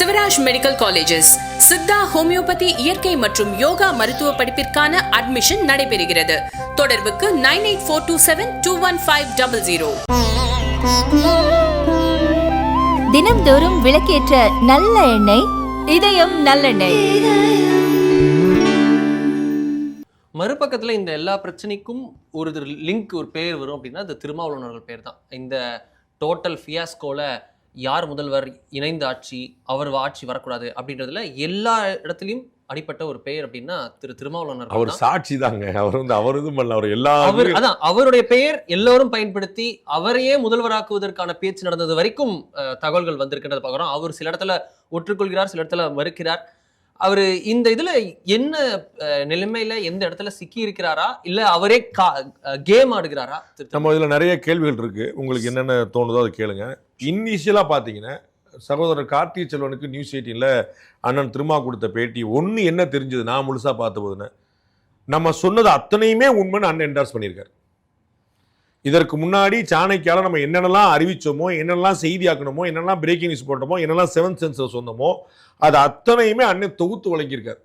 Shivraj medical colleges Siddha homeopathy இயற்கை மற்றும் யோகா மருத்துவ படிப்பிற்கான அட்மிஷன் நடைபெறுகிறது. தொடர்புக்கு 9842721500. தினம்தோறும் விளக்கேற்ற நல்ல எண்ணெய் இதயம் நல்லெண்ணெய். மறுபக்கத்தில் இந்த எல்லா பிரச்சனைக்கும் ஒரு லிங்க், ஒரு பேர் வரும் அப்படின்னா அது திருமாவளவன் பேர் தான். இந்த டோட்டல் ஃபியாஸ்கோல யார் முதல்வர், இணைந்த ஆட்சி, அவர் ஆட்சி வரக்கூடாது அப்படின்றதுல எல்லா இடத்துலையும் அடிப்பட்ட ஒரு பெயர் அப்படின்னா திருமாவளவன். அவர் சாட்சி தாங்க. அவர் இது பண்ணல, அவர் எல்லா அதான் அவருடைய பெயர் எல்லோரும் பயன்படுத்தி அவரையே முதல்வராக்குவதற்கான பேச்சு நடந்தது வரைக்கும் தகவல்கள் வந்திருக்கின்றது பார்க்குறோம். அவர் சில இடத்துல ஒற்றுக்கொள்கிறார், சில இடத்துல மறுக்கிறார். அவரு இந்த இதுல என்ன நிலைமையில எந்த இடத்துல சிக்கி இருக்கிறாரா, இல்ல அவரே கேம் ஆடுகிறாரா? நம்ம இதுல நிறைய கேள்விகள் இருக்கு. உங்களுக்கு என்னென்ன தோணுதோ அதை கேளுங்க. இனிஷியலா பாத்தீங்கன்னா சகோதரர் கார்த்திகை செல்வனுக்கு நியூஸ் 18ல அண்ணன் திருமா கொடுத்த பேட்டி ஒன்னு என்ன தெரிஞ்சது, நான் முழுசா பார்த்த போதுன்னு நம்ம சொன்னது அத்தனையுமே உண்மைன்னு அண்ணன் என்டார்ஸ் பண்ணியிருக்காரு. இதற்கு முன்னாடி சாணக்கியால நம்ம என்னென்னலாம் அறிவிச்சோமோ, என்னென்னலாம் செய்தியாக்கணுமோ, என்னெல்லாம் பிரேக்கிங் நியூஸ் போட்டோமோ, என்னெல்லாம் செவன்த் சென்சர் சொன்னோமோ அது அத்தனையுமே அண்ணன் தொகுத்து வழங்கியிருக்காரு.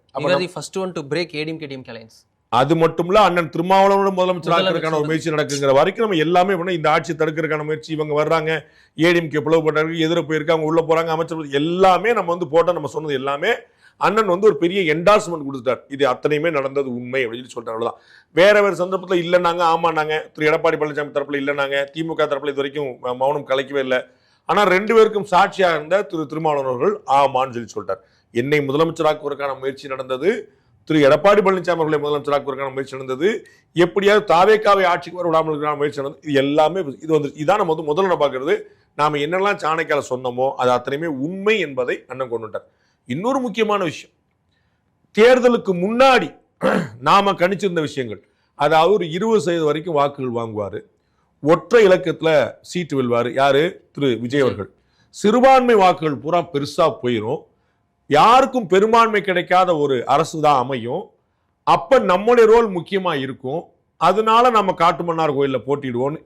அது மட்டும் இல்ல, அண்ணன் திருமாவளவனோட முதலமைச்சராக ஒரு முயற்சி நடக்குங்கிற வரைக்கும் நம்ம எல்லாமே இந்த ஆட்சி தடுக்கிறதுக்கான முயற்சி, இவங்க வர்றாங்க, ஏடிஎம்கே பிளவுபட்டாங்க, எதிர போயிருக்காங்க, உள்ள போறாங்க, அமைச்சர் எல்லாமே நம்ம போட்டோம். நம்ம சொன்னது எல்லாமே அண்ணன் ஒரு பெரிய என்டார்ஸ்மெண்ட் கொடுத்துட்டார். இது அத்தனையுமே நடந்தது உண்மை அப்படின்னு சொல்லிட்டாங்க. அவ்வளவுதான். வேற சந்தர்ப்பத்தில் இல்லைன்னாங்க, ஆமானாங்க. திரு எடப்பாடி பழனிசாமி தரப்புல இல்லைனாங்க, திமுக தரப்புல இது வரைக்கும் மௌனம் கலைக்கவே இல்லை. ஆனா ரெண்டு பேருக்கும் சாட்சியாக இருந்த திருமாவளவன் அவர்கள் ஆமான்னு சொல்லிட்டார். என்னை முதலமைச்சராக்குவதற்கான முயற்சி நடந்தது, திரு எடப்பாடி பழனிசாமி அவர்களை முதலமைச்சராக்குவதற்கான முயற்சி நடந்தது, எப்படியாவது தாவேக்காவை ஆட்சிக்கு வர விடாமல் இருக்கிற முயற்சி நடந்தது. இது எல்லாமே இதான் நம்ம முதல்ல பார்க்கறது. நாம என்னெல்லாம் சாணக்கியால சொன்னோமோ அது அத்தனையுமே உண்மை என்பதை அண்ணன் கொண்டுட்டார். இன்னொரு முக்கியமான விஷயம், தேர்தலுக்கு முன்னாடி நாம கணிச்சிருந்த விஷயங்கள், அதாவது ஒரு 20% வரைக்கும் வாக்குகள் வாங்குவாரு, ஒற்றை இலக்கத்துல சீட்டு வெல்வாரு. யாரு? திரு விஜய் அவர்கள். சிறுபான்மை வாக்குகள் பூரா பெருசா போயிடும், யாருக்கும் பெரும்பான்மை கிடைக்காத ஒரு அரசு தான் அமையும், அப்ப நம்முடைய ரோல் முக்கியமா இருக்கும், அதனால நம்ம காட்டுமன்னார் கோயில்ல போட்டிடுவோம்.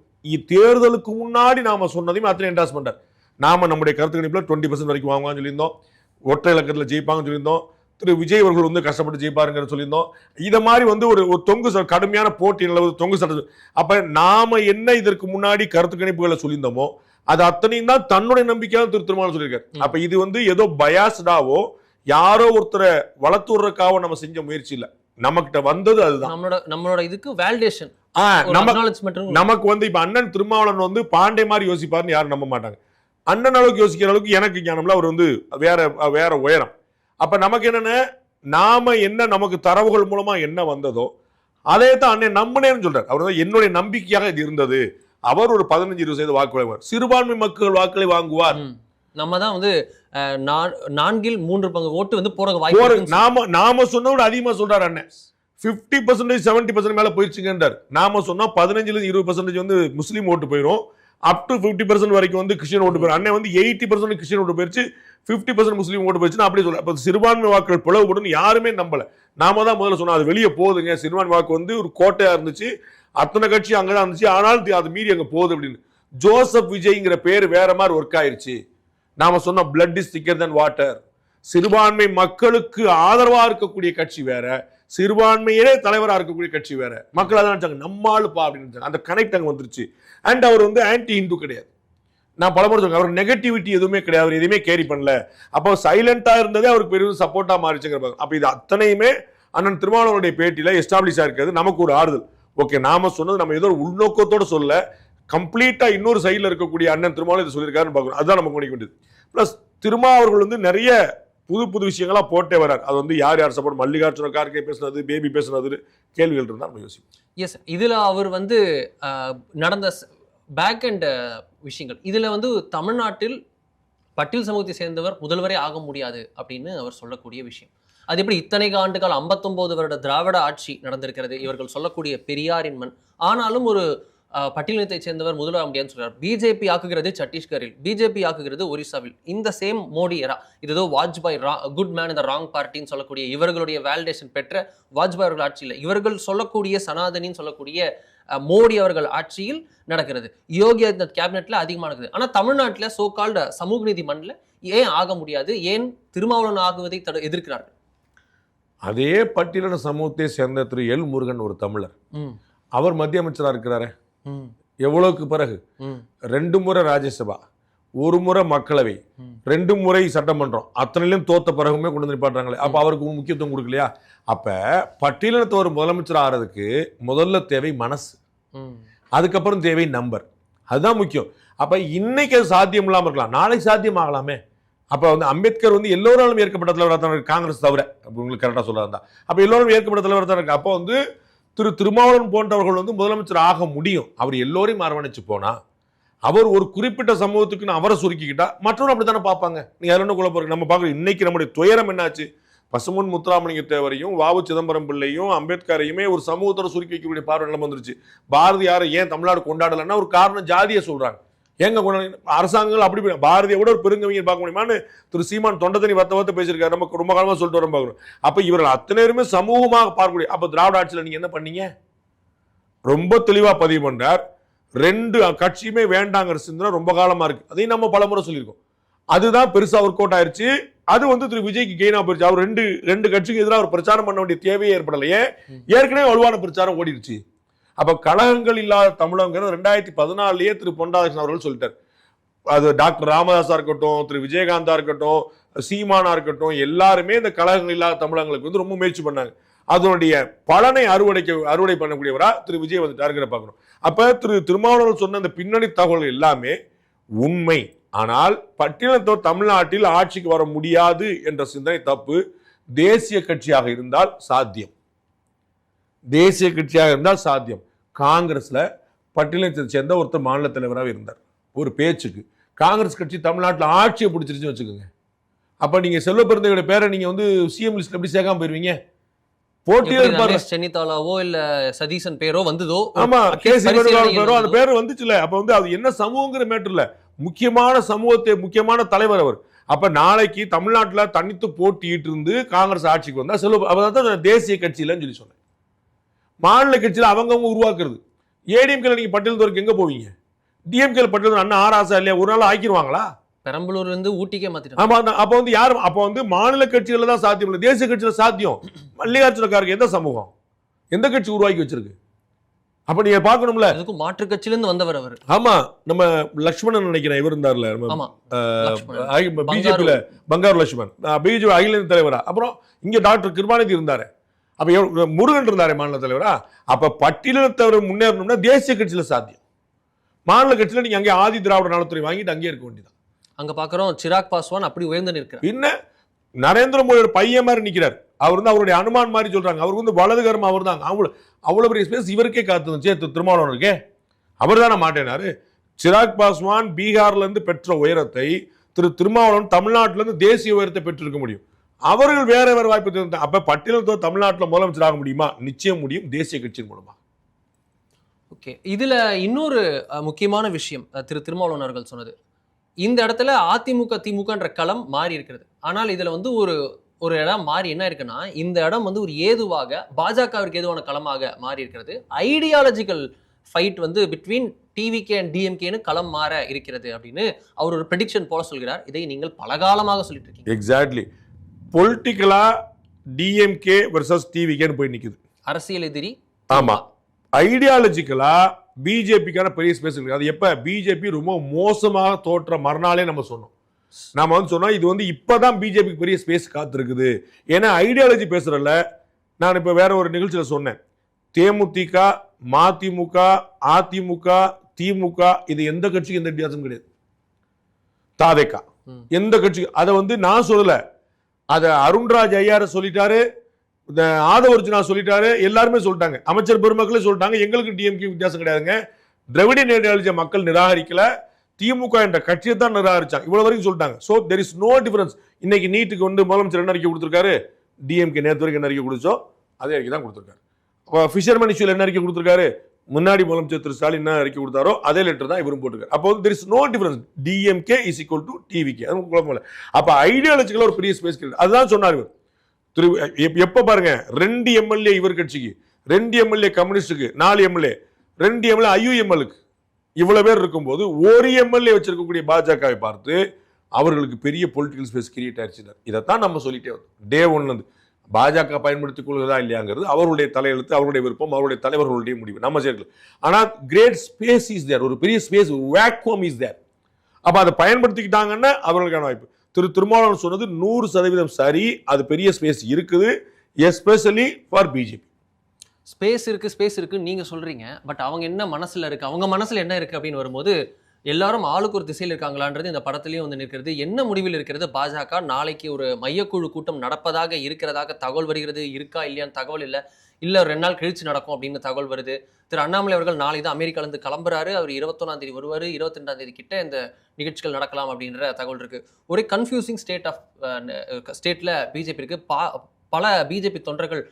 தேர்தலுக்கு முன்னாடி நாம சொன்னதையும் அத்தனை என்டாஸ் பண்றார். நாம நம்முடைய கருத்து கணிப்புல 20% வரைக்கும் வாங்குவான்னு சொல்லியிருந்தோம், ஒற்றை இலக்கத்துல ஜெயிப்பாங்கன்னு சொல்லியிருந்தோம், திரு விஜய் அவர்கள் கஷ்டப்பட்டு ஜெயிப்பாருங்கன்னு சொல்லியிருந்தோம். இதை மாதிரி ஒரு தொங்கு கடுமையான போட்டி நிலவு தொங்கு சட்ட. அப்ப நாம என்ன இதற்கு முன்னாடி கருத்து கணிப்புகளை சொல்லியிருந்தோமோ அது அத்தனையும் தான் தன்னுடைய நம்பிக்கையாக திரு திருமாவளவன் சொல்லியிருக்காரு. அப்ப இது ஏதோ பயாஸ்டாவோ யாரோ ஒருத்தரை வளர்த்துறதுக்காக நம்ம செஞ்ச முயற்சி இல்ல, நமக்கிட்ட வந்தது அதுதான். நம்மளோட இதுக்கு வேலிடேஷன். நமக்கு இப்ப அண்ணன் திருமாவளவன் பாண்டே மாதிரி யோசிப்பாருன்னு யாரும் நம்ப மாட்டாங்க. அண்ணன் அளவுக்கு யோசிக்கிற அளவுக்கு எனக்கு ஞானம்ல அவர் வேற உயரம். அப்ப நமக்கு என்னன்னா, நாம என்ன நமக்கு தரவுகள் மூலமா என்ன வந்ததோ அதே தான் அண்ணன் நம்பினேன்னு சொல்றாரு. அவர் என்னுடைய நம்பிக்கையாக இது இருந்தது. அவர் ஒரு 15-20% வாக்குகளை சிறுபான்மை மக்கள் வாக்களை வாங்குவார். நம்ம தான் 4/3 ஓட்டு போற வாய்ப்பு நாம சொன்னோட அதிகமா சொல்றாரு அண்ணன். 50% 70% மேல போயிடுச்சுங்கன்றார். நாம சொன்னா 15-20% முஸ்லீம் ஓட்டு போயிடும், அப் டு 50% வரைக்கும் கிறிஸ்டியன் ஓட்டு போயிடும். அண்ணன் 80% கிறிஸ்டியன் ஓட்டு போயிருச்சு, 50% முஸ்லீம் ஓட்டு போயிடுச்சு அப்படி சொல்ல. அப்ப சிறுபான்மை வாக்குகள் பிளவுபடும் யாருமே நம்பல. நாம தான் முதல்ல சொன்னோம் அது வெளியே போகுதுங்க, சிறுபான்மை வாக்கு ஒரு கோட்டையா இருந்துச்சு, அத்தனை கட்சி அங்கதான் இருந்துச்சு, ஆனால் அது மீறி அங்க போகுது அப்படின்னு. ஜோசப் விஜய்ங்கிற பேர் வேற மாதிரி ஒர்க் ஆயிருச்சு. நாம சொன்ன பிளட் இஸ் திக்கர் தென் வாட்டர். சிறுபான்மை மக்களுக்கு ஆதரவா இருக்கக்கூடிய கட்சி வேற, சிறுபான்மையே தலைவரா இருக்கக்கூடிய கட்சி வேற. மக்கள் அதான் நினைச்சாங்க, நம்மளுப்பா அப்படின்னு. அந்த கனெக்ட் அங்க வந்துருச்சு. அண்ட் அவர் ஆன்டி இந்து கிடையாது. நான் பலமுறை சொல்றேன், அவர் நெகட்டிவிட்டி எதுவுமே கிடையாது, அவர் எதுவுமே கேரி பண்ணல. அப்போ சைலண்டா இருந்ததே அவருக்கு பெரிய சப்போர்ட்டா மாறிச்சுங்கிற. அப்ப இது அத்தனையுமே அண்ணன் திருமாவளவனுடைய பேட்டியில எஸ்டாப்ளிஷ் ஆயிருக்கிறது. நமக்கு ஒரு ஆறுதல். ஓகே, நாம சொன்னது நம்ம ஏதோ ஒரு உள்நோக்கத்தோட சொல்ல, கம்ப்ளீட்டா இன்னொரு சைட்ல இருக்கக்கூடிய அண்ணன் திருமாவளவன் இதை சொல்லியிருக்காருன்னு பார்க்கணும். அதுதான் நம்ம கவனிக்க வேண்டியது. பிளஸ் திருமாவர்கள் நிறைய புது விஷயங்களா போட்டே வரார். அது யார் சப்போர்ட், மல்லிகார்ஜுன கார்கே பேசுனது, பேபி பேசுனது, கேள்விகள் இருந்தா நம்ம யோசிப்போம். எஸ், இதுல அவர் நடந்த பேக் அண்ட் விஷயங்கள், இதுல தமிழ்நாட்டில் பட்டியல் சமூகத்தை சேர்ந்தவர் முதல்வரே ஆக முடியாது அப்படின்னு அவர் சொல்லக்கூடிய விஷயம். அது எப்படி இத்தனை ஆண்டுகால் 59 வருட திராவிட ஆட்சி நடந்திருக்கிறது, இவர்கள் சொல்லக்கூடிய பெரியாரின் மண், ஆனாலும் ஒரு பட்டியலினத்தை சேர்ந்தவர் முதல்வர் முடியாதுன்னு சொல்றார். பிஜேபி ஆக்குகிறது சத்தீஸ்கரில், பிஜேபி ஆக்குகிறது ஒரிசாவில். இந்த சேம் மோடி எரா, இது ஏதோ வாஜ்பாய் குட் மேன் இந்த ராங் பார்ட்டின்னு சொல்லக்கூடிய இவர்களுடைய வேலிடேஷன் பெற்ற வாஜ்பாய் அவர்கள் ஆட்சியில், இவர்கள் சொல்லக்கூடிய சனாதனின்னு சொல்லக்கூடிய மோடி அவர்கள் ஆட்சியில் நடக்கிறது. யோகி ஆதித்யநாத் கேபினெட்ல அதிகமா நடக்குது. ஆனா தமிழ்நாட்டில் சோ கால்டு சமூக நீதி மண்ணில் ஏன் ஆக முடியாது? ஏன் திருமாவளவன் ஆகுவதை எதிர்க்கிறார்கள்? அதே பட்டியலின சமூகத்தை சேர்ந்த திரு எல் முருகன் ஒரு தமிழர், அவர் மத்திய அமைச்சராக இருக்கிறாரு. எவ்வளவுக்கு பிறகு 2 முறை ராஜ்யசபா, 1 முறை மக்களவை, 2 முறை சட்டமன்றம், அத்தனையிலும் தோத்த பிறகுமே கொண்டு வந்து நிப்பாட்டுறாங்களே. அப்ப அவருக்கு முக்கியத்துவம் கொடுக்கலையா? அப்ப பட்டியலினத்தவர் முதலமைச்சர் ஆகிறதுக்கு முதல்ல தேவை மனசு, அதுக்கப்புறம் தேவை நம்பர். அதுதான் முக்கியம். அப்ப இன்னைக்கு அது சாத்தியம் இல்லாம இருக்கலாம், நாளைக்கு சாத்தியம் ஆகலாமே. அப்ப வந்து அம்பேத்கர் வந்து எல்லோராலும் ஏற்கப்பட்ட தலைவராக தான் இருக்கு, காங்கிரஸ் தவிர. உங்களுக்கு கரெக்டா சொல்றதா? அப்ப எல்லோரும் ஏற்கப்பட்ட தலைவராக தான் இருக்கு. அப்போ வந்து திரு திருமாவளவன் போன்றவர்கள் வந்து முதலமைச்சர் ஆக முடியும். அவர் எல்லோரையும் அரவணைச்சு போனா, அவர் ஒரு குறிப்பிட்ட சமூகத்துக்கு அவரை சுருக்கிக்கிட்டா மற்றவங்க அப்படித்தானே பார்ப்பாங்க. நீங்க அதில் என்ன குழப்பம் இருக்கு? நம்ம பார்க்குறோம் இன்னைக்கு நம்முடைய துயரம் என்னாச்சு? பசும்பொன் முத்துராமலிங்க தேவரையும் வாவு சிதம்பரம் பிள்ளையும் அம்பேத்கரையுமே ஒரு சமூகத்தோட சுருக்கி வைக்கக்கூடிய பார்வை நிலைமை வந்துருச்சு. பாரதியாரை ஏன் தமிழ்நாடு கொண்டாடலைன்னா ஒரு காரணம் ஜாதியை சொல்றாங்க. எங்க அரசாங்கங்கள் அப்படி பாரதியை விட ஒரு பெருங்கவிஞர் பார்க்க முடியுமான்னு திரு சீமான் தொண்டத்தனி வத்த பேசியிருக்காரு. நமக்கு ரொம்ப காலமா சொல்லிட்டு வர பார்க்கிறோம். அப்ப இவர்கள் அத்தனை பேருமே சமூகமாக பார்க்கக்கூடிய, அப்ப திராவிட ஆட்சியில் நீங்க என்ன பண்ணீங்க? ரொம்ப தெளிவா பதிவு பண்றார். 2 கட்சியுமே வேண்டாங்கிற சிந்தனை ரொம்ப காலமா இருக்கு. அதையும் நம்ம பலமுறை சொல்லியிருக்கோம். அதுதான் பெருசா ஒர்க் அவுட் ஆயிருச்சு. அது வந்து திரு விஜய்க்கு கெயினா போயிருச்சு. அவர் ரெண்டு கட்சிக்கு எதிராக ஒரு பிரச்சாரம் பண்ண வேண்டிய தேவையே ஏற்படலையே. ஏற்கனவே வலுவான பிரச்சாரம் ஓடிடுச்சு. அப்ப கழகங்கள் இல்லாத தமிழங்கிறது 2014 திரு பொன்ராதாகிருஷ்ணன் அவர்கள் சொல்லிட்டார். அது டாக்டர் ராமதாஸா இருக்கட்டும், திரு விஜயகாந்தா இருக்கட்டும், சீமானா இருக்கட்டும், எல்லாருமே இந்த கழகங்கள் இல்லாத தமிழங்களுக்கு வந்து ரொம்ப முயற்சி பண்ணாங்க. அதனுடைய பலனை அறுவடை பண்ணக்கூடியவரா திரு விஜய் வந்துட்டாருங்கிற பார்க்கணும். அப்ப திரு திருமாவளவன் சொன்ன அந்த பின்னணி தகவல்கள் எல்லாமே உண்மை. ஆனால் பட்டியலினத்தோர் தமிழ்நாட்டில் ஆட்சிக்கு வர முடியாது என்ற சிந்தனை தப்பு. தேசிய கட்சியாக இருந்தால் சாத்தியம், தேசிய கட்சியாக இருந்தால் சாத்தியம். காங்கிரஸ்ல பட்டியலினத்தை சேர்ந்த ஒருத்தர் மாநில தலைவராக இருந்தார். ஒரு பேச்சுக்கு காங்கிரஸ் கட்சி தமிழ்நாட்டில் ஆட்சியை பிடிச்சிருச்சுன்னு வச்சுக்கோங்க. அப்ப நீங்க செல்வ பெருந்தகையோட பேரை நீங்க வந்து சிஎம் லிஸ்ட்ல எப்படி சேர்க்காம போயிருவீங்க? போட்டியில் சென்னிதாலாவோ இல்ல சதீசன் பேரோ வந்ததோ, ஆமா, கேசி வேணுகோபால் பேரோ அந்த பேர் வந்துச்சுல. அப்ப வந்து அது என்ன சமூகங்கிற மேட்டர் இல்ல, முக்கியமான சமூகத்தை முக்கியமான தலைவர் அவர். அப்ப நாளைக்கு தமிழ்நாட்டில் தனித்து போட்டிட்டு இருந்து காங்கிரஸ் ஆட்சிக்கு வந்தா செல்வ தேசிய கட்சியிலன்னு சொல்லி சொன்னேன். மாநில கட்சியில் அவங்க உருவாக்குறது. ஏடிஎம்கே நீங்க பட்டியல் எங்க போவீங்க? டிஎம்கே பட்டியல் அண்ணா ஆராசா இல்லையா ஒரு நாள் ஆக்கிடுவாங்களா? பெரம்பலூர்ல இருந்து ஊட்டிக்கே மாத்திட்டாங்க. ஆமா, அப்ப வந்து யாரும் அப்ப வந்து மாநில கட்சியில தான் சாத்தியம் இல்லை, தேசிய கட்சியில சாத்தியம். மல்லிகார்ஜுனக்காருக்கு எந்த சமூகம், எந்த கட்சி உருவாக்கி வச்சிருக்கு? அப்ப நீங்க பாக்கணும்ல, அதுக்கு மாற்று கட்சியில இருந்து வந்தவர் அவர். ஆமா, நம்ம லட்சுமணன் நினைக்கிறேன் இவர் இருந்தார்ல, பிஜேபியில பங்காரு லட்சுமணன், பிஜேபி அகில இந்திய தலைவரா. அப்புறம் இங்க டாக்டர் கிருபாநிதி இருந்தாரு, அப்ப முருகன் இருந்தாரு மாநில தலைவரா. அப்ப பட்டியலினத்தவர் முன்னேறணும்னா தேசிய கட்சியில சாத்தியம். மாநில கட்சியில நீங்க அங்கே ஆதி திராவிட நலத்துறை வாங்கிட்டு அங்கே இருக்க வேண்டியதான். அங்க பாக்குறோம் சிராக் பாஸ்வான் அப்படி உயர்ந்து நிற்கிறார். என்ன நரேந்திர மோடியோட பையன் மாதிரி நிக்கிறார். அவர் வந்து அவருடைய அனுமான் மாதிரி சொல்றாங்க. அவருக்கு வந்து வலதுகரம் அவர் தான். அவ்வளவு பெரிய ஸ்பேஸ் இவருக்கே காத்து திருமாவளவனுக்கே. அவர் தானே மாட்டேனாரு. சிராக் பாஸ்வான் பீகார்ல இருந்து பெற்ற உயரத்தை திரு திருமாவளவன் தமிழ்நாட்டில இருந்து தேசிய உயரத்தை பெற்றிருக்க முடியும். அவர்கள் வேற வாய்ப்பு. அப்ப பட்டியலினத்தோர் தமிழ்நாட்டில் முதலமைச்சராக முடியுமா? நிச்சயம் முடியும், தேசிய கட்சியின் மூலமா. ஓகே, இதுல இன்னொரு முக்கியமான விஷயம் திரு திருமாவளவன் அவர்கள் சொன்னது, இந்த இடத்துல அதிமுக திமுகன்ற களம் மாறி இருக்கிறது. ஆனால் இதுல வந்து ஒரு இடம் மாறி என்ன இருக்குன்னா, இந்த இடம் வந்து ஒரு ஏதுவாக பாஜகவிற்கு ஏதுவான களமாக மாறி இருக்கிறது. ஐடியாலஜிக்கல் ஃபைட் வந்து பிட்வீன் டிவிகே அண்ட் டிஎம்கேன்னு களம் மாற இருக்கிறது அப்படின்னு அவர் ஒரு ப்ரெடிக்ஷன் போல சொல்கிறார். இதை நீங்கள் பலகாலமாக சொல்லிட்டு இருக்கீங்க. எக்ஸாக்ட்லி. பொலிட்டிக்கலா டிஎம்கே வெர்சஸ் டிவிகேன்னு போய் நிக்குது, அரசியல் எதிரி. ஆமா. ஐடியாலஜிக்கலா பிஜேபிக்கான பெரிய ஸ்பேஸ் இருக்கு. அது எப்ப பிஜேபி ரொம்ப மோசமாக தோற்ற மறுநாளே நம்ம சொன்னோம். நாம வந்து சொன்னோம் இது வந்து இப்பதான் பிஜேபிக்கு பெரிய ஸ்பேஸ் காத்திருக்குது. ஏன்னா ஐடியாலஜி பேசுறல. நான் இப்ப வேற ஒரு நிகழ்ச்சியில சொன்னேன், தேமுதிக, மதிமுக, அதிமுக, திமுக இது எந்த கட்சிக்கு எந்த வித்தியாசம் கிடையாது. தாவேகா எந்த கட்சி, அதை வந்து நான் சொல்லல, அத அருண்ராஜ் ஐயார சொல்லிட்டாரு, ஆதவர்ஜுனா சொல்லிட்டாரு, எல்லாருமே சொல்லிட்டாங்க, அமைச்சர் பெருமக்களே சொல்லிட்டாங்க. எங்களுக்கு டிஎம்கே வித்தியாசம் கிடையாதுங்க. திராவிட ஐடியாலஜியை மக்கள் நிராகரிக்கல, திமுக என்ற கட்சியை தான் நிராகரிச்சாங்க. இவ்வளவு வரைக்கும் சொல்லிட்டாங்க. So there is no difference. இன்னைக்கு நீட்டுக்கு வந்து முதலமைச்சர் என்ன அறிக்கை கொடுத்திருக்காரு? டிஎம்கே நேற்று வரைக்கும் என்ன அறிக்கை கொடுத்தோ அதே அறிக்கை தான் கொடுத்திருக்காரு. ஃபிஷர்மேன் இஷ்யூல என்ன அறிக்கை கொடுத்திருக்காரு? முன்னாடி முதலமைச்சர் திரு ஸ்டாலின் என்ன அறிக்கை கொடுத்தாரோ அதே லெட்டர் தான் இவரும் போட்டிருக்காரு. அப்போ there is no difference. DMK is equal to TVK. அது குழப்பம் இல்லை. அப்ப ஐடியாலஜிக்கல ஒரு பெரிய ஸ்பேஸ் கிடையாது. அதுதான் சொன்னார் இவர். எப்ப பாருங்க, 2 எம்எல்ஏ இவர் கட்சிக்கு, 2 எம்எல்ஏ கம்யூனிஸ்டுக்கு, 4 எம்எல்ஏ, 2 எம்எல்ஏ ஐயுஎம்எல்க்கு, இவ்வளவு பேர் இருக்கும்போது ஒரு எம்எல்ஏ வச்சிருக்கக்கூடிய பாஜகவை பார்த்து அவர்களுக்கு பெரிய பொலிட்டிக்கல் ஸ்பேஸ் கிரியேட் ஆயிடுச்சு. இதைத்தான் நம்ம சொல்லிட்டே வந்தோம் டே ஒன்லேருந்து. பாஜக பயன்படுத்திக் கொள்வதா இல்லையாங்கிறது அவருடைய தலையெழுத்து, அவருடைய விருப்பம், அவருடைய தலைவர்களுடைய முடிவு, நம்ம சேர்க்கல. ஆனால் கிரேட் ஸ்பேஸ் இஸ் தேர், ஒரு பெரிய ஸ்பேஸ் வேக்யூம் இஸ் தேர். அப்போ அதை பயன்படுத்திக்கிட்டாங்கன்னா அவர்களுக்கான வாய்ப்பு. திருமாவளவன் சொன்னது 100% சரி. அது பெரிய ஸ்பேஸ் இருக்குது, எஸ்பெஷலி ஃபார் பிஜேபி. ஸ்பேஸ் இருக்குன்னு நீங்க சொல்றீங்க. பட் அவங்க என்ன மனசுல இருக்கு, அவங்க மனசுல என்ன இருக்கு அப்படின்னு வரும்போது எல்லாரும் ஆளுக்கு ஒரு திசையில் இருக்காங்களான்றது இந்த படத்திலையும் வந்து நிற்கிறது. என்ன முடிவில் இருக்கிறது பாஜக? நாளைக்கு ஒரு மையக்குழு கூட்டம் நடப்பதாக இருக்கிறதாக தகவல் வருகிறது. இருக்கா இல்லையான்னு தகவல் இல்லை. 2 நாள் கழிச்சு நடக்கும் அப்படின்னு தகவல் வருது. திரு அண்ணாமலை அவர்கள் நாளை தான் அமெரிக்காலேருந்து கிளம்புறாரு. அவர் 21ஆம் தேதி வருவார். 22ஆம் தேதி கிட்ட இந்த நிகழ்ச்சிகள் நடக்கலாம் அப்படின்ற தகவல் இருக்கு. ஒரே கன்ஃபியூசிங் ஸ்டேட்ல பிஜேபி இருக்கு. பல பிஜேபி தொண்டர்கள்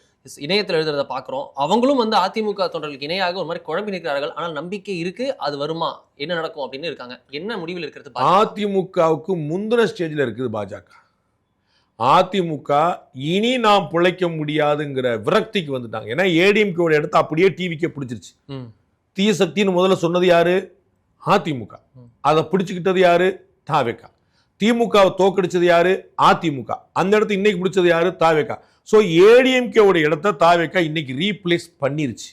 இணையத்தில் எழுதுறத பார்க்குறோம். அவங்களும் வந்து அதிமுக தொண்டர்களுக்கு இணையாக ஒரு மாதிரி குழம்பி நிற்கிறார்கள். ஆனால் நம்பிக்கை இருக்கு, அது வருமா, என்ன நடக்கும் அப்படின்னு இருக்காங்க. என்ன முடிவில் இருக்கிறது? அதிமுகவுக்கு முந்தின ஸ்டேஜில் இருக்குது பாஜக. அதிமுக இனி நாம் பிழைக்க முடியாதுங்கிற விரக்திக்கு வந்துட்டாங்க. ஏன்னா ஏடிஎம்கேவோட இடத்த அப்படியே டிவிக்கே பிடிச்சிருச்சு. தீய சக்தின்னு முதல்ல சொன்னது யாரு? அதிமுக. அதை பிடிச்சுக்கிட்டது யாரு? தாவேக. திமுகவை தோக்கடிச்சது யாரு? அதிமுக. அந்த இடத்த இன்னைக்கு பிடிச்சது யாரு? தாவேக. ஸோ ஏடிஎம்கேவோட இடத்த தாவேக இன்னைக்கு ரீப்ளேஸ் பண்ணிருச்சு.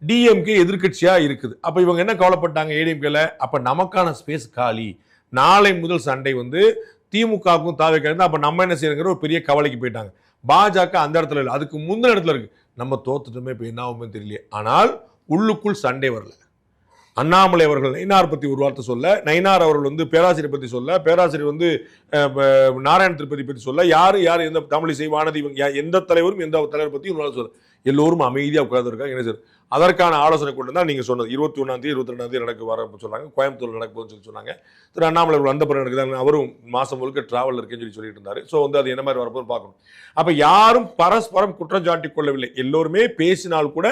டிஎம்கே எதிர்கட்சியா இருக்குது. அப்ப இவங்க என்ன கவலைப்பட்டாங்க ஏடிஎம்கேல? அப்ப நமக்கான ஸ்பேஸ் காலி, நாளை முதல் சண்டை வந்து திமுகவுக்கும் தாவேக இருந்தா அப்ப நம்ம என்ன செய்யணுங்கிற ஒரு பெரிய கவலைக்கு போயிட்டாங்க. பாஜக அந்த இடத்துல இல்லை, அதுக்கு முந்தின இடத்துல இருக்கு. நம்ம தோத்துட்டோமே, இப்ப என்ன ஆகுமே தெரியல. ஆனால் உள்ளுக்குள் சண்டை வரல. அண்ணாமலை அவர்கள் நயினார் பத்தி ஒரு வார்த்தை சொல்ல, நயினார் அவர்கள் வந்து பேராசிரியர் பத்தி சொல்ல, பேராசிரியர் வந்து நாராயண திருப்பதி பத்தி சொல்ல, யாரு எந்த தமிழிசை வானதி எந்த தலைவரும் எந்த தலைவர் பத்தி ஒரு சொல்ல, எல்லோரும் அமைதியா உட்கார்ந்து இருக்காங்க. என்ன சார் அதற்கான ஆலோசனை கொண்டு தான் நீங்க சொன்னது 21ஆம் தேதி 22ஆம் தேதி நடக்க வர சொன்னாங்க. கோயம்புத்தூர் நடக்க போகுதுன்னு சொன்னாங்க. திரு அண்ணாமலை அவர்கள் வந்த பிறகு நடக்குது. அவரும் மாசம் முழுக்க டிராவல் இருக்குன்னு சொல்லிட்டு இருந்தாரு. ஸோ வந்து அது என்ன மாதிரி வரப்போன்னு பார்க்கணும். அப்ப யாரும் பரஸ்பரம் குற்றம் சாட்டி கொள்ளவில்லை. எல்லோருமே பேசினால் கூட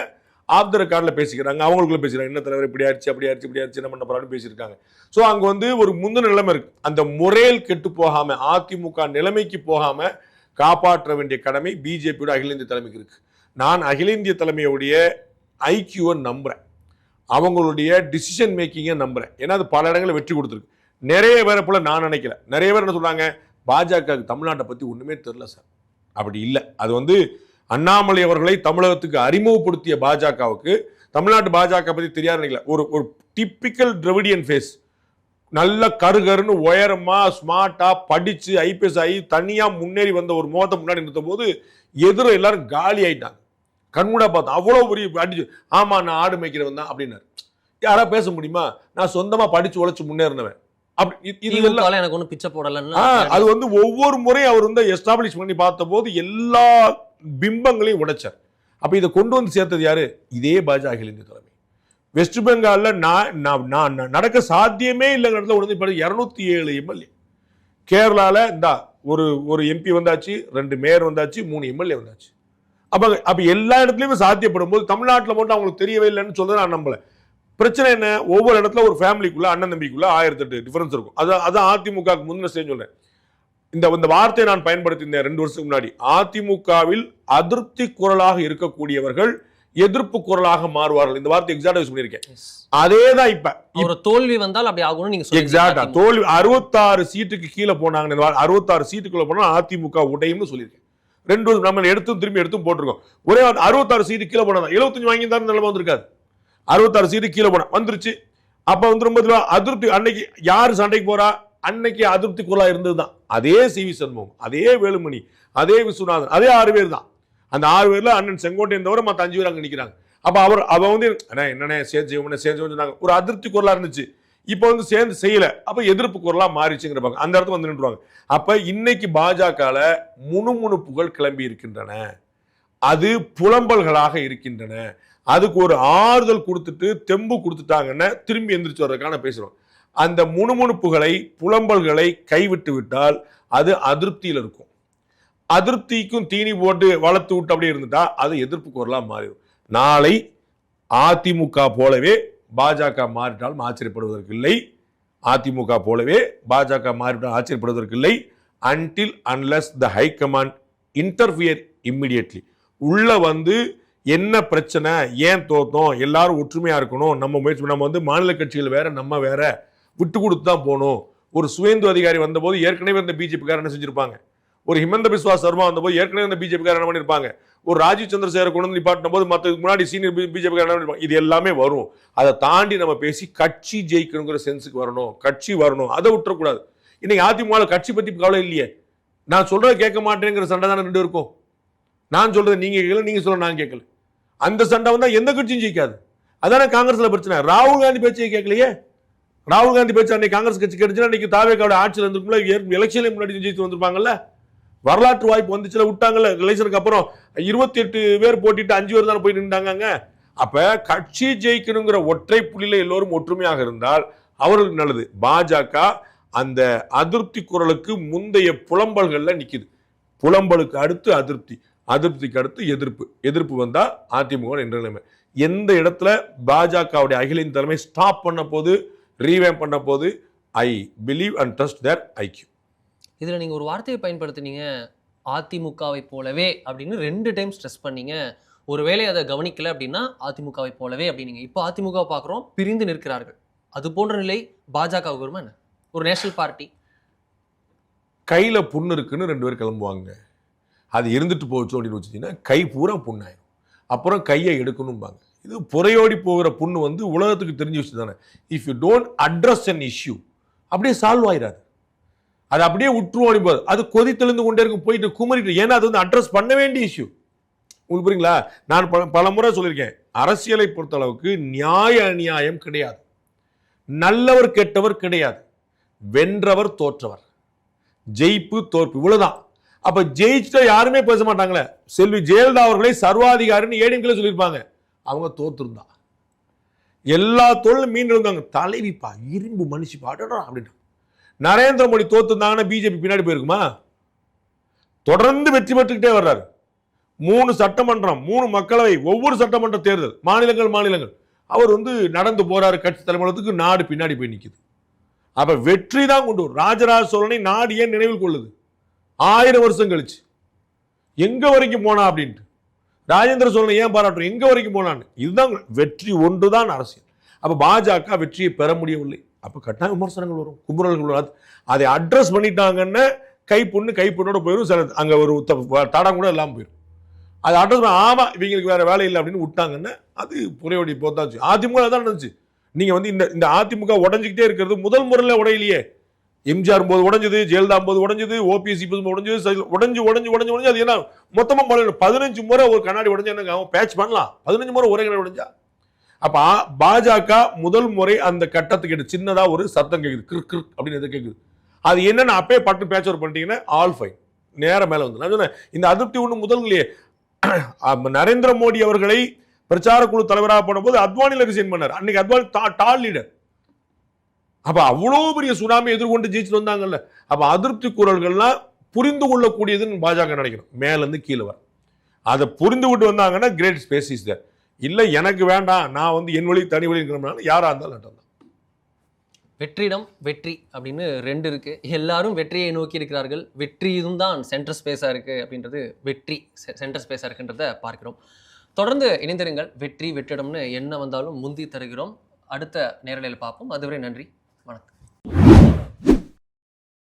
ஆஃப் த ரெக்கார்டில் பேசிக்கிறாங்க. அவங்களுக்குள்ள பேசுகிறாங்க, என்ன தலைவர் இப்படி ஆயிடுச்சு, அப்படி ஆயிடுச்சு, இப்படி ஆயிடுச்சு, என்ன பண்ண போறான்னு பேசியிருக்காங்க. ஸோ அங்கே வந்து ஒரு முந்தின நிலைமை இருக்கு. அந்த முறையில் கெட்டு போகாம, அதிமுக நிலைமைக்கு போகாம காப்பாற்ற வேண்டிய கடமை பிஜேபியோட அகில இந்திய தலைமைக்கு இருக்கு. நான் அகில இந்திய தலைமையுடைய ஐக்கியூவை நம்புறேன், அவங்களுடைய டிசிஷன் மேக்கிங்கை நம்புறேன். ஏன்னா அது பல இடங்களில் வெற்றி கொடுத்துருக்கு. நிறைய பேரை போல நான் நினைக்கல. நிறைய பேர் என்ன சொல்றாங்க, பாஜக தமிழ்நாட்டை பத்தி ஒண்ணுமே தெரியல சார். அப்படி இல்லை. அது வந்து அண்ணாமலை அவர்களை தமிழகத்துக்கு அறிமுகப்படுத்திய பாஜகவுக்கு தமிழ்நாட்டு பாஜக பத்தி தெரியாது நினைக்கல. ஒரு டிப்பிக்கல் திராவிடியன் ஃபேஸ், நல்ல கருகருன்னு உயரமா ஸ்மார்ட்டா படிச்சு ஐபிஎஸ் ஆகி தனியா முன்னேறி வந்த ஒரு முகத்தை முன்னாடி நிறுத்தும் போது எதிர எல்லாரும் காலி ஆயிட்டாங்க. கண்மூடா பார்த்தோம். அவ்வளவு பெரிய அடிச்சு, ஆமா நான் ஆடு மேய்க்கிறவன் தான் அப்படின்னாரு. யாரா பேச முடியுமா? நான் சொந்தமா படிச்சு உழைச்சு முன்னேறினவன். எனக்கு ஒன்றும் பிச்சை போடலன்னு அது வந்து ஒவ்வொரு முறையும் அவர் வந்து எஸ்டாப்ளிஷ் பண்ணி பார்த்த போது எல்லா பிம்பங்களையும் உடைச்சார். அப்ப இதை கொண்டு வந்து சேர்த்தது யாரு? இதே பாஜக அகில இந்திய தலைமை. வெஸ்ட் பெங்கால்ல நடக்க சாத்தியமே இல்லைங்கிற இடத்துல உடனே 207 எம்எல்ஏ. கேரளால இந்த ஒரு எம்பி வந்தாச்சு, 2 மேயர் வந்தாச்சு, 3 எம்எல்ஏ வந்தாச்சு. அப்ப எல்லா இடத்துலயுமே சாத்தியப்படும் போது தமிழ்நாட்டில் மட்டும் அவங்களுக்கு தெரியவே இல்லைன்னு சொல்றது நான் நம்பல. பிரச்சனை என்ன? ஒவ்வொரு இடத்துல ஒரு ஃபேமிலிக்குள்ள அண்ணன் தம்பிக்குள்ள 1008 டிஃபரன்ஸ் இருக்கும். அதான் அதிமுக முன்ன சொல்றேன். இந்த வார்த்தையை நான் பயன்படுத்தியிருந்தேன் 2 வருஷத்துக்கு முன்னாடி. அதிமுகவில் அதிருப்தி குரலாக இருக்கக்கூடியவர்கள் எதிர்ப்பு குரலாக மாறுவார்கள். இந்த வார்த்தை எக்ஸாக்டா யூஸ் பண்ணியிருக்கேன். அதேதான் இப்ப ஒரு தோல்வி வந்தால் அப்படி ஆகும்னு நீங்க எக்ஸாக்டா தோல்வி 66 சீட்டுக்கு கீழே போனாங்க. 66 சீட்டுக்குள்ள போனா அதிமுக உடையும்னு சொல்லியிருக்கேன். 2 வருஷம் நம்ம எடுத்தும் திரும்பி எடுத்தும் போட்டிருக்கோம். ஒரே 66 சீட்டு கீழே போனா 75 வாங்கி தான் நிலைமை வந்திருக்காது. 66 சீட்டு கீழே போனா வந்துருச்சு. அப்ப வந்து ரொம்ப அதிருப்தி. அன்னைக்கு யாரு சண்டைக்கு போறா? அன்னைக்கு அதிருப்தி குரலா இருந்ததுதான் அதே சிவி சண்முகம், அதே வேலுமணி, அதே விஸ்வநாதன், அதே 6 பேர் தான். அந்த 6 பேர்ல அண்ணன் செங்கோட்டையன் தவிர மற்ற 5 பேர் அங்க நிக்கிறாங்க. அப்ப அவ வந்து என்னென்ன சேர்ந்து சொன்னாங்க. ஒரு அதிருப்தி குரலா இருந்துச்சு. இப்ப வந்து சேர்ந்து செய்யல. அப்ப எதிர்ப்பு குரலா மாறிச்சுங்கிறப்பாங்க. அந்த இடத்துல வந்து நின்றுவாங்க. அப்ப இன்னைக்கு பாஜகல முணுமுணுப்புகள் கிளம்பி இருக்கின்றன. அது புலம்பல்களாக இருக்கின்றன. அதுக்கு ஒரு ஆறுதல் கொடுத்துட்டு தெம்பு கொடுத்துட்டாங்கன்னா திரும்பி எந்திரிச்சு வர்றதுக்கான பேசுறோம். அந்த முணுமுணுப்புகளை புலம்பல்களை கைவிட்டு விட்டால் அது அதிருப்தியில் இருக்கும். அதிருப்திக்கும் தீனி போட்டு வளர்த்து விட்டு அப்படியே இருந்துட்டா அது எதிர்ப்பு குரலா மாறிடும். நாளை அதிமுக போலவே பாஜக மாறிட்டாலும் ஆச்சரியப்படுவதற்கு இல்லை. அதிமுக போலவே பாஜக மாறிட்டால் ஆச்சரியப்படுவதற்கு இல்லை. until unless the high command interfere immediately. உள்ள வந்து என்ன பிரச்சனை, ஏன் தோத்தோம், எல்லாரும் ஒற்றுமையா இருக்கணும், நம்ம முயற்சி, நம்ம வந்து மாநில கட்சிகள் வேற நம்ம வேற விட்டு கொடுத்து தான் போகணும், ஒரு சுவேந்து அதிகாரி வந்தபோது ஏற்கனவே இருந்த பிஜேபிக்காரர் என்ன செஞ்சிருப்பாங்க, ஒரு ஹிமந்த பிஸ்வா சர்மா வந்தபோது ஏற்கனவே இருந்த பிஜேபிக்காரர் என்ன பண்ணியிருப்பாங்க, ஒரு ராஜீவ் சந்திரசேகர் கொண்டு வந்து நிப்பாட்டின போது மற்றதுக்கு முன்னாடி சீனியர் பிஜேபிக்காரர் என்ன பண்ணிருப்பாங்க. இது எல்லாமே வரும். அதை தாண்டி நம்ம பேசி கட்சி ஜெயிக்கணுங்கிற சென்ஸுக்கு வரணும், கட்சி வரணும், அதை விட்டுறக்கூடாது. இன்னைக்கு அதிமுக கட்சி பத்தி கவலை இல்லையே, நான் சொல்றதை கேட்க மாட்டேங்கிற சண்டை தானே ரெண்டு இருக்கும். நான் சொல்றது நீங்க கேட்கல, நீங்க சொல்ற நான் கேட்கல. அந்த சண்டை வந்தா எந்த கட்சியும் ஜெயிக்காது. அதானே காங்கிரஸ்ல பிரச்சனை. ராகுல் காந்தி பேச்சை கேட்கலையே. ராகுல் காந்தி பேச்சு அன்னைக்கு காங்கிரஸ் கட்சி கிடைச்சுன்னா இன்னைக்கு தாவேக்காவோட ஆட்சியில் இருந்துக்குள்ள எலெக்ஷன்ல முன்னாடி ஜெயித்து வந்திருப்பாங்கல்ல. வரலாற்று வாய்ப்பு வந்துச்சுல, விட்டாங்கல்ல. எலெக்ஷனுக்கு அப்புறம் 28 பேர் போட்டிட்டு 5 பேர் தானே போய் நின்றாங்க. அப்ப கட்சி ஜெயிக்கணுங்கிற ஒற்றை புள்ளியில எல்லோரும் ஒற்றுமையாக இருந்தால் அவர்களுக்கு நல்லது. பாஜக அந்த அதிருப்தி குரலுக்கு முந்தைய புலம்பல்கள்ல நிக்குது. புலம்பலுக்கு அடுத்து அதிருப்தி, அதிருப்திக்கு அடுத்து எதிர்ப்பு, எதிர்ப்பு வந்தா அதிமுக என்ற நிலைமை. எந்த இடத்துல பாஜகவுடைய அகில இந்திய தலைமை ஸ்டாப் பண்ண போது, ரீவேம் பண்ண போது, I believe and trust their IQ. இதுல நீங்க ஒரு வார்த்தையை பயன்படுத்தினீங்க, அதிமுகவை போலவே அப்படின்னு 2 டைம் ஸ்ட்ரெஸ் பண்ணீங்க. ஒருவேளை அதை கவனிக்கல அப்படின்னா அதிமுகவை போலவே அப்படின்னீங்க. இப்போ அதிமுக பார்க்குறோம், பிரிந்து நிற்கிறார்கள். அது போன்ற நிலை பாஜகவுக்கு வருமா என்ன? ஒரு நேஷனல் பார்ட்டி கையில புண்ணு இருக்குன்னு 2 பேர் கிளம்புவாங்க. அது இருந்துட்டு போச்சு அப்படின்னு வச்சுட்டீங்கன்னா கை பூரா புண்ணாயிரும். அப்புறம் கையை எடுக்கணும்பாங்க. இது புறையோடி போகிற புண்ணு வந்து உலகத்துக்கு தெரிஞ்ச விஷயம் தானே. If you don't address an issue அப்படியே சால்வ் ஆயிடாது. அது அப்படியே விட்டுருவோம் போது அது கொதித்தெழுந்து கொண்டே இருக்கும், போயிட்டு குமரிட்டு. ஏன்னா அது வந்து அட்ரஸ் பண்ண வேண்டிய இஷ்யூ. உங்களுக்கு புரியுங்களா? நான் பல முறை சொல்லியிருக்கேன், அரசியலை பொறுத்த அளவுக்கு நியாய அநியாயம் கிடையாது, நல்லவர் கெட்டவர் கிடையாது, வென்றவர் தோற்றவர், ஜெயிப்பு தோற்பு, இவ்வளவுதான். அப்ப ஜெயிச்சுட்டா யாருமே பேச மாட்டாங்களே. செல்வி ஜெயலலிதா அவர்களை சர்வாதிகாரின்னு ஏடிஎம்கே சொல்லியிருப்பாங்க. அவங்க தோத்துருந்தா எல்லா தொழிலும் மீன் இருந்தாங்க. தலைவிப்பா, இரும்பு மனுஷிப்பா அப்படின்னு. நரேந்திர மோடி தோத்துருந்தாங்கன்னா பிஜேபி பின்னாடி போயிருக்குமா? தொடர்ந்து வெற்றி பெற்றுக்கிட்டே வர்றாரு. 3 சட்டமன்றம், 3 மக்களவை, ஒவ்வொரு சட்டமன்ற தேர்தல், மாநிலங்கள் அவர் வந்து நடந்து போறாரு கட்சி தலைமையகத்துக்கு. நாடு பின்னாடி போய் நிக்குது. அப்ப வெற்றி தான் கொண்டு வரும். ராஜராஜ சோழனை நாடு ஏன் நினைவில் கொள்ளுது 1000 வருஷம் கழிச்சு? எங்க வரைக்கும் போனா அப்படின்ட்டு. ராஜேந்திர சோழனை ஏன் பாராட்டுறோம், எங்க வரைக்கும் போனான்னு. இதுதான் வெற்றி, ஒன்றுதான் அரசியல். அப்ப பாஜக வெற்றியை பெற முடியவில்லை. அப்ப கட்டாய விமர்சனங்கள் வரும், கும்புறல்கள் வரும். அதை அட்ரஸ் பண்ணிட்டாங்கன்னு கைப்புண்ணோட போயிடும். சில அங்க ஒரு தடம் கூட எல்லாம் போயிடும். அதை அட்ரஸ் பண்ண, ஆமா இவங்களுக்கு வேற வேலை இல்லை அப்படின்னு விட்டாங்கன்னு அது புறையோடி போத்தாச்சு. அதிமுக தான் நடந்துச்சு. நீங்க வந்து இந்த அதிமுக உடஞ்சிக்கிட்டே இருக்கிறது முதல் முறையில் உடையிலேயே. எம்ஜிஆர் போது உடஞ்சது, ஜெயலலிதா போது உடஞ்சது, ஓபிஎஸ் உடஞ்சது, உடஞ்சு அது என்ன மொத்தமா 15 முறை ஒரு கண்ணாடி உடஞ்சா என்ன பேட்ச் பண்ணலாம்? 15 முறை ஒரே கண்ணாடி உடஞ்சா. அப்ப பாஜக முதல் முறை அந்த கட்டத்துக்கு சின்னதா ஒரு சத்தம் கேக்குது, கிர் கிர் அப்படின்னு எது கேக்குது. அது என்னன்னு அப்பே பட்டு பேட்ச் ஒர்க் பண்ணிட்டீங்கன்னா ஆல் ஃபைன், நேரம் மேல வந்து. நான் சொன்னேன், இந்த அதிருப்தி ஒண்ணு முதல்லையே நரேந்திர மோடி அவர்களை பிரச்சார குழு தலைவராக போன போது அத்வானில ரிசைன் பண்ணார். அன்னைக்கு அத்வானி டால் லீடர். அப்ப அவ்வளவு பெரிய சுனாமி எதிர்கொண்டு ஜெயிச்சுட்டு வந்தாங்கல்ல. அப்ப அதிருப்தி குரல்கள்லாம் புரிந்து கொள்ளக்கூடியதுன்னு பாஜக நினைக்கணும். மேல இருந்து கீழே வர அதை புரிந்து விட்டு வந்தாங்கன்னா கிரேட் ஸ்பேஸ் இஸ் தேர். இல்ல எனக்கு வேண்டாம், நான் வந்து என் வழி தனி வழி இருக்கிறோம்னாலும் யாரா இருந்தாலும் தான். வெற்றிடம் வெற்றி அப்படின்னு 2 இருக்கு. எல்லாரும் வெற்றியை நோக்கி இருக்கிறார்கள். வெற்றி இதுதான் சென்டர் ஸ்பேஸா இருக்கு அப்படின்றது, வெற்றி சென்டர் ஸ்பேஸா இருக்குன்றத பார்க்கிறோம். தொடர்ந்து இணைந்திருங்கள். வெற்றி வெற்றிடம்னு என்ன வந்தாலும் முந்தி தருகிறோம். அடுத்த நேரலையில் பார்ப்போம். அதுவரை நன்றி, வணக்கம்.